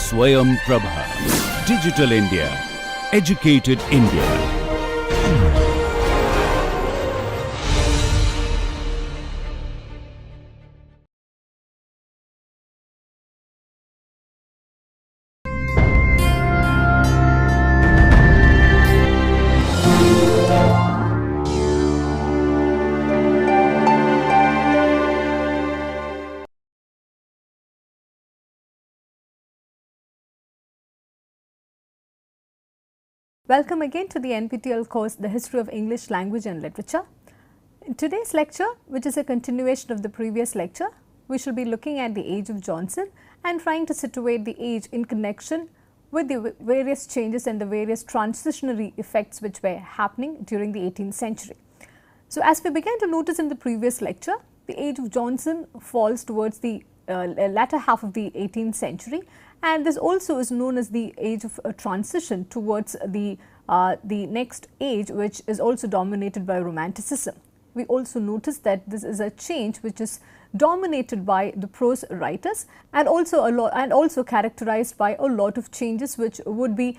Swayam Prabha. Digital India. Educated India. Welcome again to the NPTEL course, The History of English Language and Literature. In today's lecture, which is a continuation of the previous lecture, we shall be looking at the age of Johnson and trying to situate the age in connection with the various changes and the various transitionary effects which were happening during the 18th century. So, as we began to notice in the previous lecture, the age of Johnson falls towards the latter half of the 18th century, and this also is known as the age of transition towards the next age, which is also dominated by Romanticism. We also notice that this is a change which is dominated by the prose writers and also characterized by a lot of changes which would be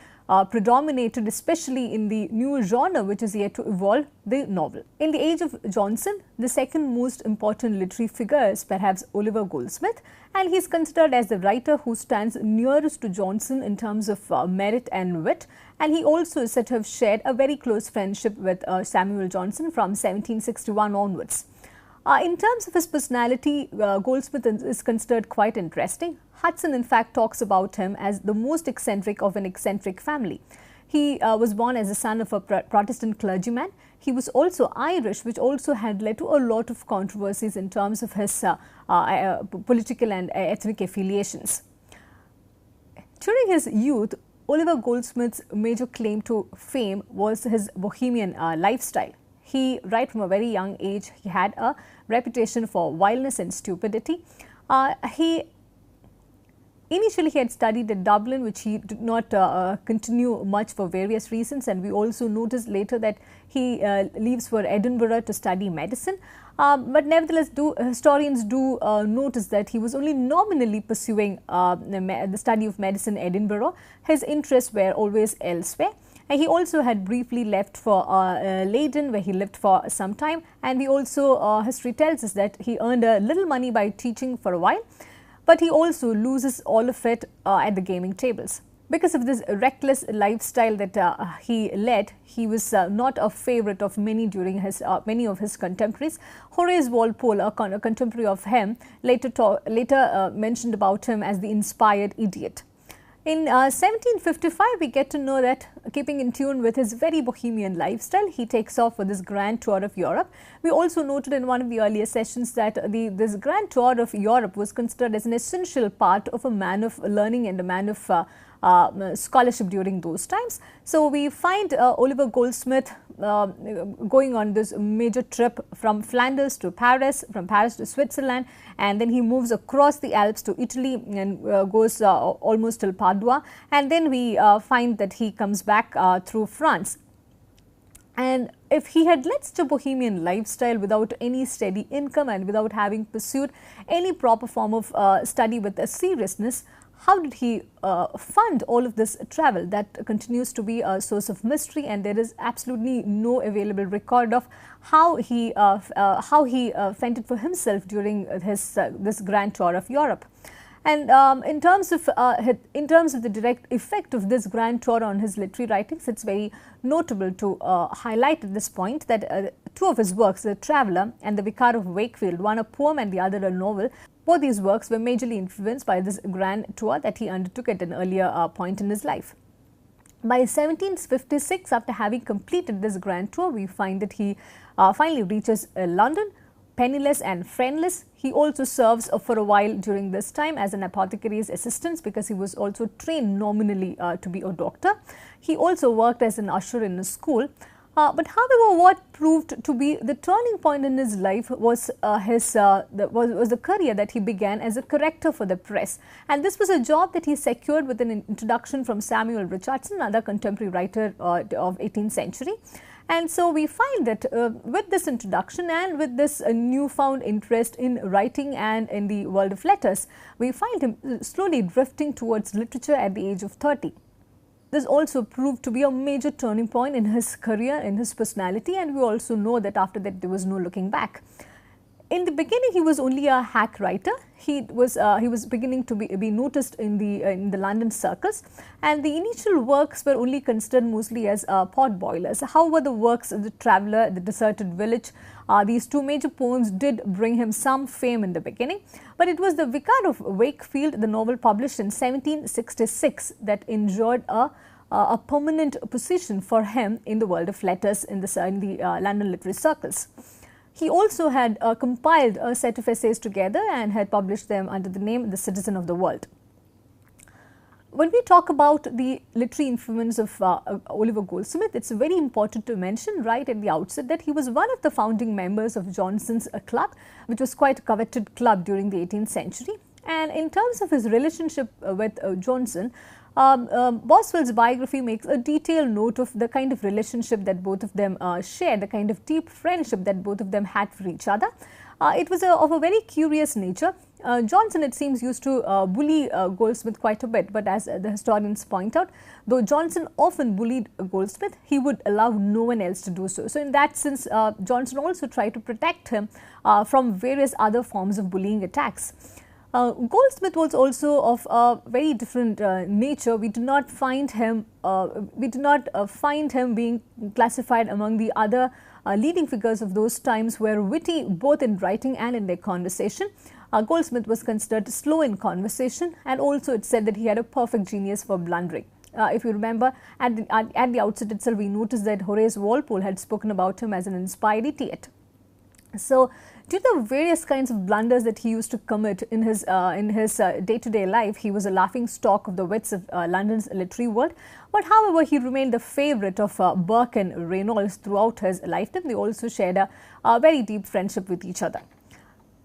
predominated especially in the new genre which is yet to evolve, the novel. In the age of Johnson, the second most important literary figure is perhaps Oliver Goldsmith, and he is considered as the writer who stands nearest to Johnson in terms of merit and wit, and he also is said to have shared a very close friendship with Samuel Johnson from 1761 onwards. In terms of his personality, Goldsmith is considered quite interesting. Hudson in fact talks about him as the most eccentric of an eccentric family. He was born as the son of a Protestant clergyman. He was also Irish, which also had led to a lot of controversies in terms of his political and ethnic affiliations. During his youth, Oliver Goldsmith's major claim to fame was his bohemian lifestyle. He, right from a very young age, he had a reputation for wildness and stupidity. Initially, he had studied at Dublin, which he did not continue much for various reasons, and we also noticed later that he leaves for Edinburgh to study medicine. But nevertheless, historians do notice that he was only nominally pursuing the study of medicine in Edinburgh. His interests were always elsewhere. And he also had briefly left for Leiden, where he lived for some time, and we also, history tells us that he earned a little money by teaching for a while, but he also loses all of it at the gaming tables. Because of this reckless lifestyle that he led, he was not a favorite of many during his many of his contemporaries. Horace Walpole, a contemporary of him, later mentioned about him as the inspired idiot. In 1755, we get to know that, keeping in tune with his very bohemian lifestyle, he takes off for this grand tour of Europe. We also noted in one of the earlier sessions that this grand tour of Europe was considered as an essential part of a man of learning and a man of scholarship during those times. So, we find Oliver Goldsmith going on this major trip from Flanders to Paris, from Paris to Switzerland, and then he moves across the Alps to Italy and goes almost till Padua, and then we find that he comes back through France. And if he had led such a bohemian lifestyle without any steady income and without having pursued any proper form of study with a seriousness, how did he fund all of this travel? That continues to be a source of mystery, and there is absolutely no available record of how he fended for himself during his this grand tour of Europe. And in terms of the direct effect of this grand tour on his literary writings, it's very notable to highlight at this point that two of his works, The Traveller and The Vicar of Wakefield, one a poem and the other a novel, both these works were majorly influenced by this grand tour that he undertook at an earlier point in his life. By 1756, after having completed this grand tour, we find that he finally reaches London, penniless and friendless. He also serves for a while during this time as an apothecary's assistant, because he was also trained nominally to be a doctor. He also worked as an usher in a school. But however, what proved to be the turning point in his life was the career that he began as a corrector for the press, and this was a job that he secured with an introduction from Samuel Richardson, another contemporary writer of 18th century. And so we find that with this introduction and with this newfound interest in writing and in the world of letters, we find him slowly drifting towards literature at the age of 30. This also proved to be a major turning point in his career, in his personality, and we also know that after that there was no looking back. In the beginning, he was only a hack writer. He was beginning to be noticed in the London circles, and the initial works were only considered mostly as pot boilers. However, the works of The Traveller, The Deserted Village, these two major poems did bring him some fame in the beginning. But it was The Vicar of Wakefield, the novel published in 1766, that enjoyed a permanent position for him in the world of letters in the London literary circles. He also had compiled a set of essays together and had published them under the name The Citizen of the World. When we talk about the literary influence of Oliver Goldsmith, it's very important to mention right at the outset that he was one of the founding members of Johnson's club, which was quite a coveted club during the 18th century. And in terms of his relationship with Johnson, Boswell's biography makes a detailed note of the kind of relationship that both of them shared, the kind of deep friendship that both of them had for each other. It was of a very curious nature. Johnson, it seems, used to bully Goldsmith quite a bit, but as the historians point out, though Johnson often bullied Goldsmith, he would allow no one else to do so. So in that sense, Johnson also tried to protect him from various other forms of bullying attacks. Goldsmith was also of a very different nature. We do not find him being classified among the other leading figures of those times who were witty both in writing and in their conversation. Goldsmith was considered slow in conversation, and also it said that he had a perfect genius for blundering. If you remember, at the outset itself, we noticed that Horace Walpole had spoken about him as an inspired idiot. So, due to the various kinds of blunders that he used to commit in his day-to-day life, he was a laughing stock of the wits of London's literary world. But however, he remained the favourite of Burke and Reynolds throughout his lifetime. They also shared a very deep friendship with each other.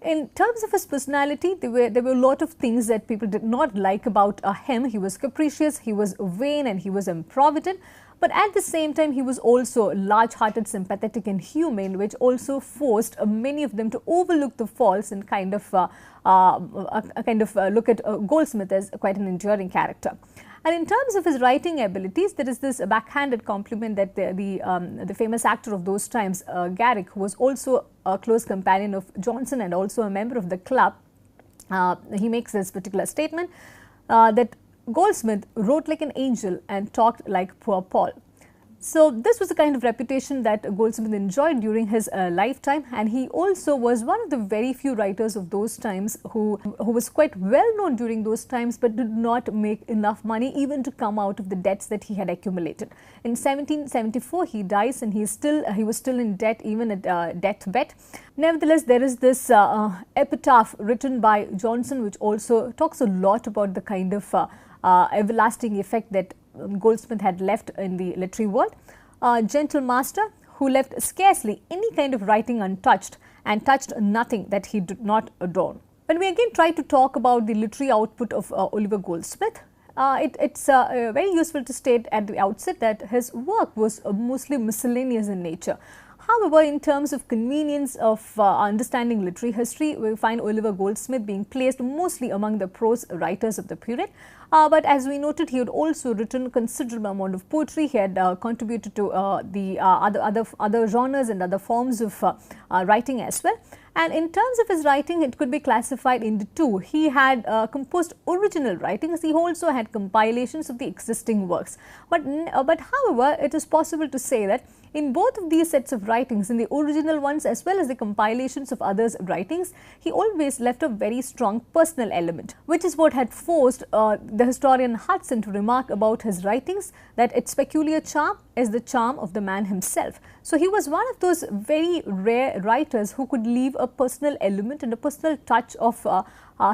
In terms of his personality, there were a lot of things that people did not like about him. He was capricious, he was vain, and he was improvident. But at the same time, he was also large-hearted, sympathetic and humane, which also forced many of them to overlook the faults and kind of look at Goldsmith as quite an enduring character. And in terms of his writing abilities, there is this backhanded compliment that the famous actor of those times, Garrick, who was also a close companion of Johnson and also a member of the club, he makes this particular statement that Goldsmith wrote like an angel and talked like poor Paul. So this was the kind of reputation that Goldsmith enjoyed during his lifetime, and he also was one of the very few writers of those times who was quite well known during those times, but did not make enough money even to come out of the debts that he had accumulated. In 1774 he dies, and he was still in debt even at deathbed. Nevertheless, there is this epitaph written by Johnson which also talks a lot about the kind of everlasting effect that Goldsmith had left in the literary world. A gentle master who left scarcely any kind of writing untouched and touched nothing that he did not adorn. When we again try to talk about the literary output of Oliver Goldsmith, it's very useful to state at the outset that his work was mostly miscellaneous in nature. However, in terms of convenience of understanding literary history, we find Oliver Goldsmith being placed mostly among the prose writers of the period. But as we noted, he had also written considerable amount of poetry. He had contributed to the other genres and other forms of writing as well. And in terms of his writing, it could be classified into two. He had composed original writings. He also had compilations of the existing works. But however, it is possible to say that in both of these sets of writings, in the original ones as well as the compilations of others' writings, he always left a very strong personal element, which is what had forced the historian Hudson to remark about his writings that its peculiar charm is the charm of the man himself. So he was one of those very rare writers who could leave a personal element and a personal touch of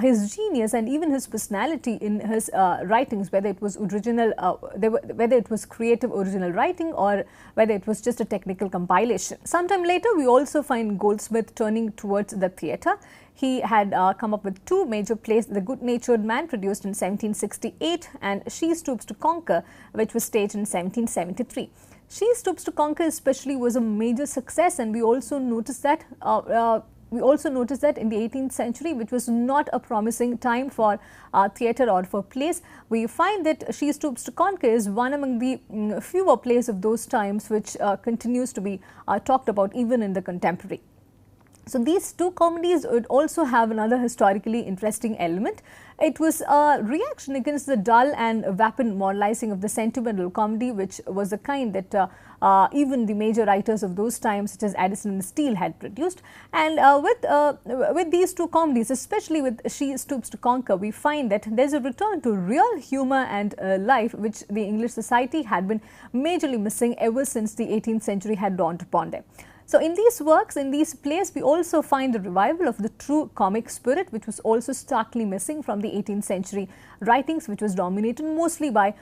his genius and even his personality in his writings, whether it was original, whether it was creative original writing or whether it was just a technical compilation. Sometime later, we also find Goldsmith turning towards the theatre. He had come up with two major plays, The Good-Natured Man, produced in 1768, and She Stoops to Conquer, which was staged in 1773. She Stoops to Conquer especially was a major success, and we also noticed that in the 18th century, which was not a promising time for theatre or for plays, we find that She Stoops to Conquer is one among the fewer plays of those times which continues to be talked about even in the contemporary. So these two comedies would also have another historically interesting element. It was a reaction against the dull and vapid moralizing of the sentimental comedy, which was the kind that even the major writers of those times, such as Addison and Steele, had produced. And with these two comedies, especially with She Stoops to Conquer, we find that there is a return to real humour and life, which the English society had been majorly missing ever since the 18th century had dawned upon them. So in these works, in these plays, we also find the revival of the true comic spirit, which was also starkly missing from the 18th century writings, which was dominated mostly by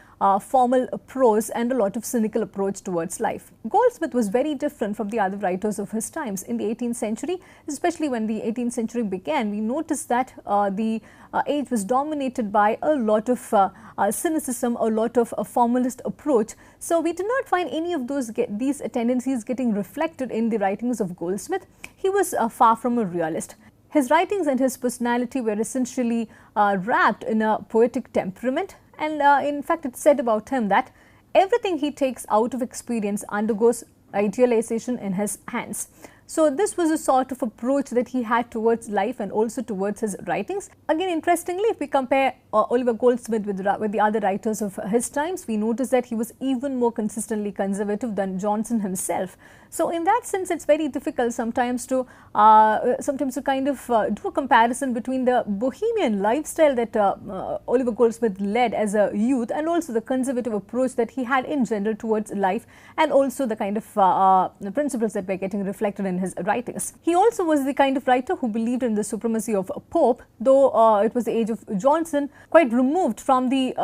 formal prose and a lot of cynical approach towards life. Goldsmith was very different from the other writers of his times. In the 18th century, especially when the 18th century began, we noticed that the age was dominated by a lot of cynicism, a lot of formalist approach. So we did not find any of these tendencies getting reflected in the writings of Goldsmith. He was far from a realist. His writings and his personality were essentially wrapped in a poetic temperament, and in fact it's said about him that everything he takes out of experience undergoes idealization in his hands. So this was a sort of approach that he had towards life and also towards his writings. Again, interestingly, if we compare Oliver Goldsmith with the other writers of his times, we notice that he was even more consistently conservative than Johnson himself. So in that sense, it's very difficult sometimes to kind of do a comparison between the bohemian lifestyle that Oliver Goldsmith led as a youth, and also the conservative approach that he had in general towards life, and also the kind of principles that were getting reflected in his writings. He also was the kind of writer who believed in the supremacy of Pope, though it was the age of Johnson, quite removed from the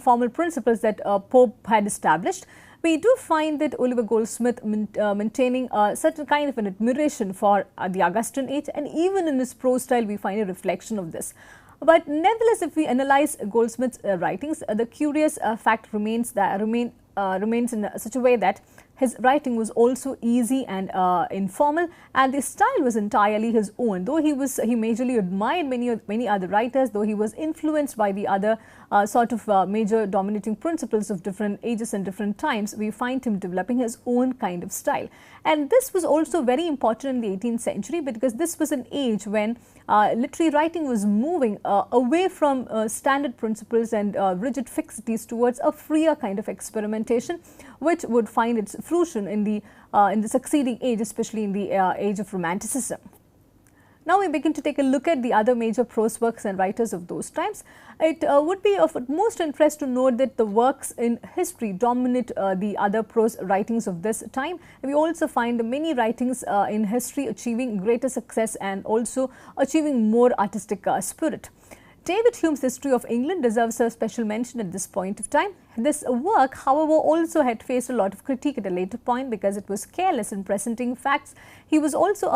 formal principles that Pope had established. We do find that Oliver Goldsmith maintaining a certain kind of an admiration for the Augustan age, and even in his prose style we find a reflection of this. But nevertheless, if we analyze Goldsmith's writings, the curious fact remains in such a way that his writing was also easy and informal, and the style was entirely his own. Though he majorly admired many other writers, though he was influenced by the other major dominating principles of different ages and different times, we find him developing his own kind of style. And this was also very important in the 18th century, because this was an age when literary writing was moving away from standard principles and rigid fixities towards a freer kind of experimentation, which would find its fruition in the succeeding age, especially in the age of Romanticism. Now we begin to take a look at the other major prose works and writers of those times. It would be of utmost interest to note that the works in history dominate the other prose writings of this time. And we also find many writings in history achieving greater success and also achieving more artistic spirit. David Hume's History of England deserves a special mention at this point of time. This work, however, also had faced a lot of critique at a later point because it was careless in presenting facts. He was also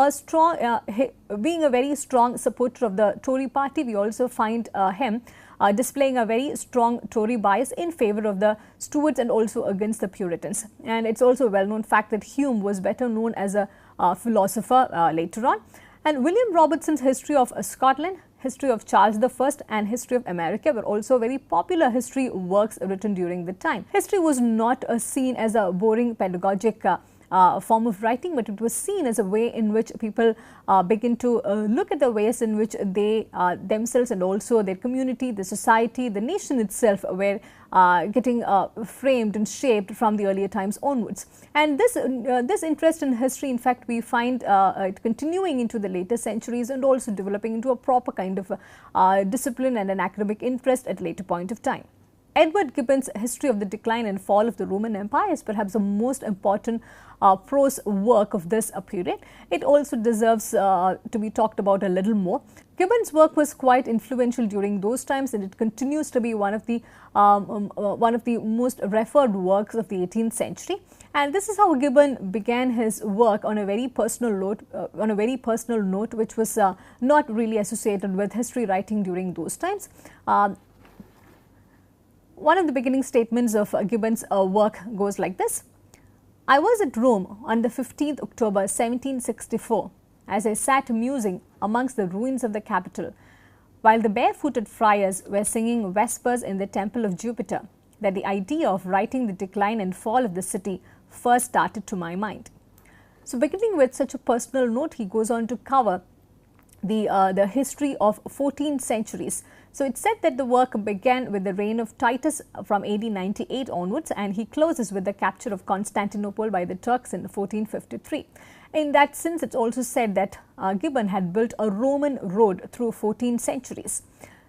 being a very strong supporter of the Tory party. We also find him displaying a very strong Tory bias in favour of the Stuarts and also against the Puritans. And it's also a well-known fact that Hume was better known as a philosopher later on. And William Robertson's History of Scotland, History of Charles I and History of America were also very popular history works written during the time. History was not seen as a boring pedagogic form of writing, but it was seen as a way in which people begin to look at the ways in which they themselves and also their community, the society, the nation itself were getting framed and shaped from the earlier times onwards. And this interest in history, in fact, we find it continuing into the later centuries and also developing into a proper kind of discipline and an academic interest at later point of time. Edward Gibbon's History of the Decline and Fall of the Roman Empire is perhaps the most important prose work of this period. It also deserves to be talked about a little more. Gibbon's work was quite influential during those times, and it continues to be one of the most referred works of the 18th century. And this is how Gibbon began his work on a very personal note, which was not really associated with history writing during those times. One of the beginning statements of Gibbon's work goes like this: I was at Rome on the 15th October 1764 as I sat musing amongst the ruins of the capital, while the barefooted friars were singing vespers in the temple of Jupiter, that the idea of writing the decline and fall of the city first started to my mind. So beginning with such a personal note, he goes on to cover the history of 14 centuries. So it's said that the work began with the reign of Titus from AD 98 onwards, and he closes with the capture of Constantinople by the Turks in 1453. In that sense, it's also said that Gibbon had built a Roman road through 14 centuries.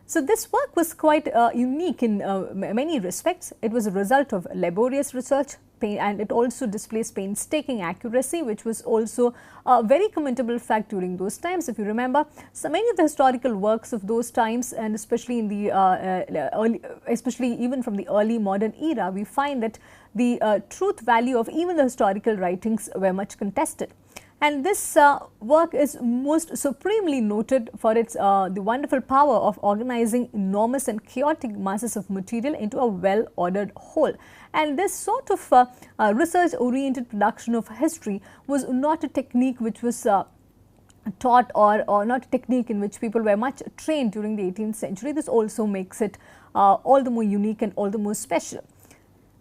So this work was quite unique in many respects. It was a result of laborious research, and it also displays painstaking accuracy, which was also a very commendable fact during those times. If you remember, so many of the historical works of those times, and especially in the especially even from the early modern era, we find that the truth value of even the historical writings were much contested. And this work is most supremely noted for its the wonderful power of organizing enormous and chaotic masses of material into a well-ordered whole. And this sort of research-oriented production of history was not a technique which was taught, or not a technique in which people were much trained during the 18th century. This also makes it all the more unique and all the more special.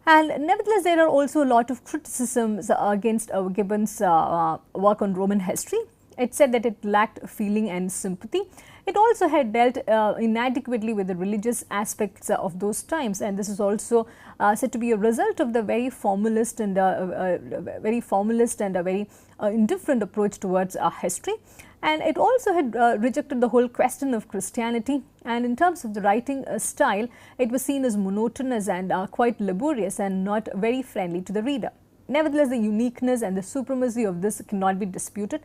And nevertheless, there are also a lot of criticisms against Gibbon's work on Roman history. It said that it lacked feeling and sympathy. It also had dealt inadequately with the religious aspects of those times, and this is also said to be a result of the very formalist and a very indifferent approach towards history. And it also had rejected the whole question of Christianity, and in terms of the writing style, it was seen as monotonous and quite laborious and not very friendly to the reader. Nevertheless, the uniqueness and the supremacy of this cannot be disputed.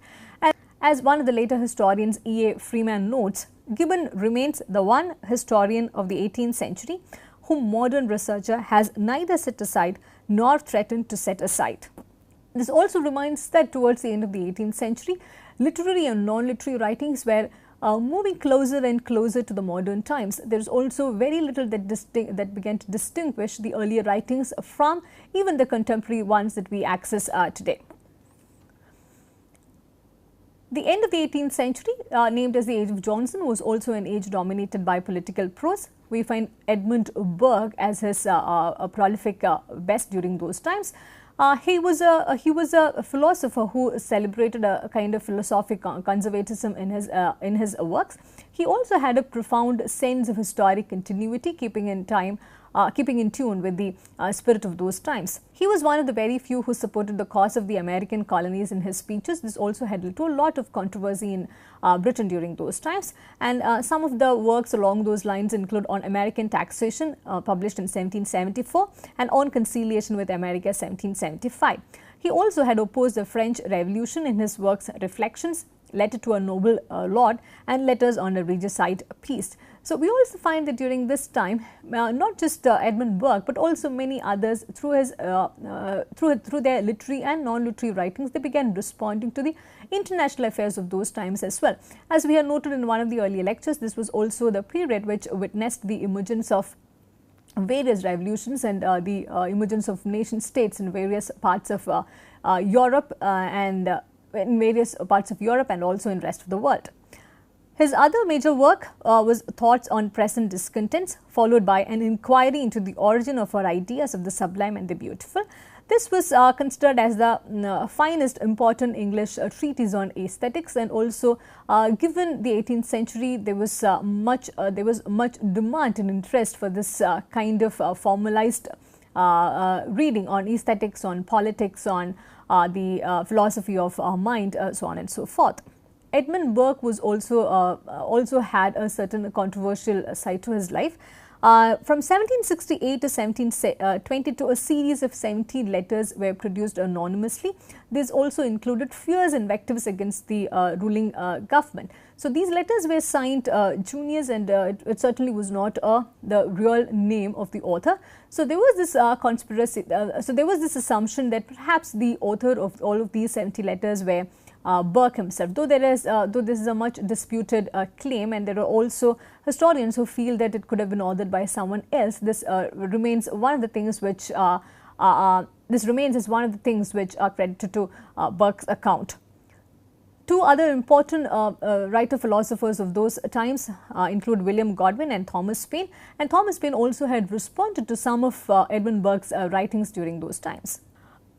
As one of the later historians, E.A. Freeman, notes, Gibbon remains the one historian of the 18th century whom modern researcher has neither set aside nor threatened to set aside. This also reminds that towards the end of the 18th century, literary and non-literary writings were moving closer and closer to the modern times. There is also very little that began to distinguish the earlier writings from even the contemporary ones that we access today. The end of the 18th century, named as the Age of Johnson, was also an age dominated by political prose. We find Edmund Burke as his prolific best during those times. He was a philosopher who celebrated a kind of philosophic conservatism in his works. He also had a profound sense of historic continuity, keeping in tune with the spirit of those times. He was one of the very few who supported the cause of the American colonies in his speeches. This also had led to a lot of controversy in Britain during those times, and some of the works along those lines include On American Taxation, published in 1774, and On Conciliation with America, 1775. He also had opposed the French Revolution in his works Reflections, Letter to a Noble Lord, and Letters on a Regicide Peace. So we also find that during this time, not just Edmund Burke, but also many others, through their literary and non-literary writings, they began responding to the international affairs of those times as well. As we have noted in one of the earlier lectures, this was also the period which witnessed the emergence of various revolutions and the emergence of nation states in various parts of Europe and also in rest of the world. His other major work was Thoughts on Present Discontents, followed by an inquiry into the origin of our ideas of the sublime and the beautiful. This was considered as the finest important English treatise on aesthetics, and also given the 18th century, there was much demand and interest for this kind of formalized reading on aesthetics, on politics, on the philosophy of mind, so on and so forth. Edmund Burke was also had a certain controversial side to his life. From 1768 to 1722, a series of 70 letters were produced anonymously. This also included fierce invectives against the ruling government. So these letters were signed Junius, and it certainly was not the real name of the author. So there was this conspiracy. So there was this assumption that perhaps the author of all of these 70 letters were Burke himself, though this is a much disputed claim, and there are also historians who feel that it could have been authored by someone else. This remains one of the things which this remains as one of the things which are credited to Burke's account. Two other important writer philosophers of those times include William Godwin and Thomas Paine, and Thomas Paine also had responded to some of Edmund Burke's writings during those times.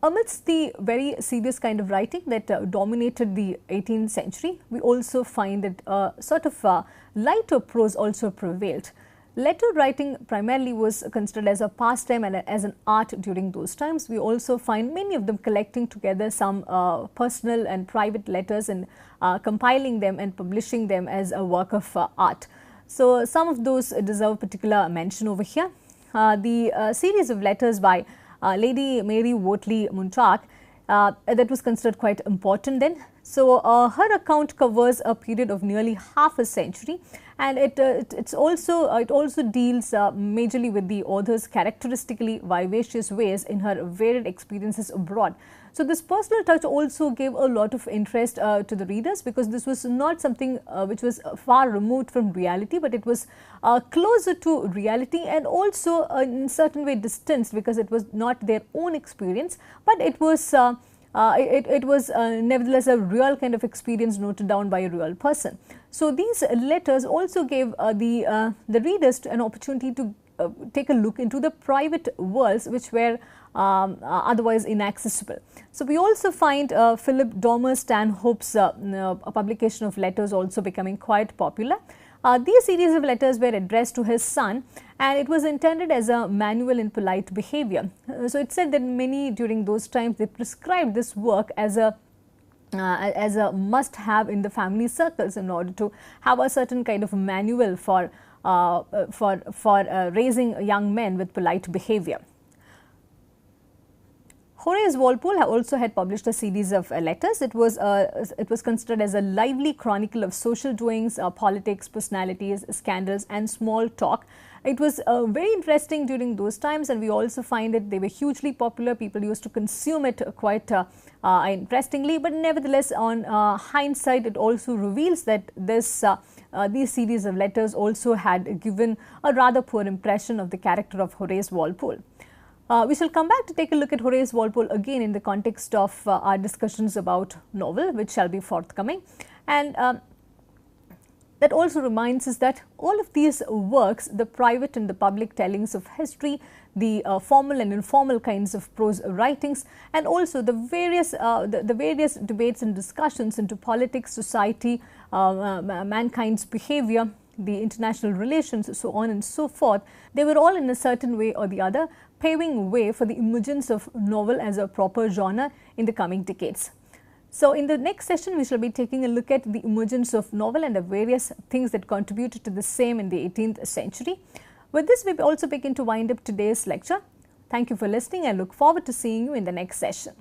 Amidst the very serious kind of writing that dominated the 18th century, we also find that sort of lighter prose also prevailed. Letter writing primarily was considered as a pastime and as an art during those times. We also find many of them collecting together some personal and private letters and compiling them and publishing them as a work of art. So, some of those deserve particular mention over here. The series of letters by Lady Mary Wortley Montague that was considered quite important then. So, her account covers a period of nearly half a century, and it also deals majorly with the author's characteristically vivacious ways in her varied experiences abroad. So, this personal touch also gave a lot of interest to the readers, because this was not something which was far removed from reality, but it was closer to reality, and also in certain way distanced, because it was not their own experience, but it was nevertheless a real kind of experience noted down by a real person. So, these letters also gave the readers an opportunity to take a look into the private worlds which were otherwise inaccessible. So, we also find Philip Dormer Stanhope's publication of letters also becoming quite popular. These series of letters were addressed to his son, and it was intended as a manual in polite behavior. So, it said that many during those times they prescribed this work as a must have in the family circles in order to have a certain kind of manual for raising young men with polite behavior. Horace Walpole also had published a series of letters. It was considered as a lively chronicle of social doings, politics, personalities, scandals and small talk. It was very interesting during those times, and we also find that they were hugely popular. People used to consume it quite interestingly, but nevertheless, on hindsight, it also reveals that these series of letters also had given a rather poor impression of the character of Horace Walpole. We shall come back to take a look at Horace Walpole again in the context of our discussions about novel, which shall be forthcoming, and that also reminds us that all of these works, the private and the public tellings of history, the formal and informal kinds of prose writings, and also the various debates and discussions into politics, society, mankind's behavior, the international relations, so on and so forth, they were all in a certain way or the other paving way for the emergence of novel as a proper genre in the coming decades. So, in the next session, we shall be taking a look at the emergence of novel and the various things that contributed to the same in the 18th century. With this, we also begin to wind up today's lecture. Thank you for listening. I look forward to seeing you in the next session.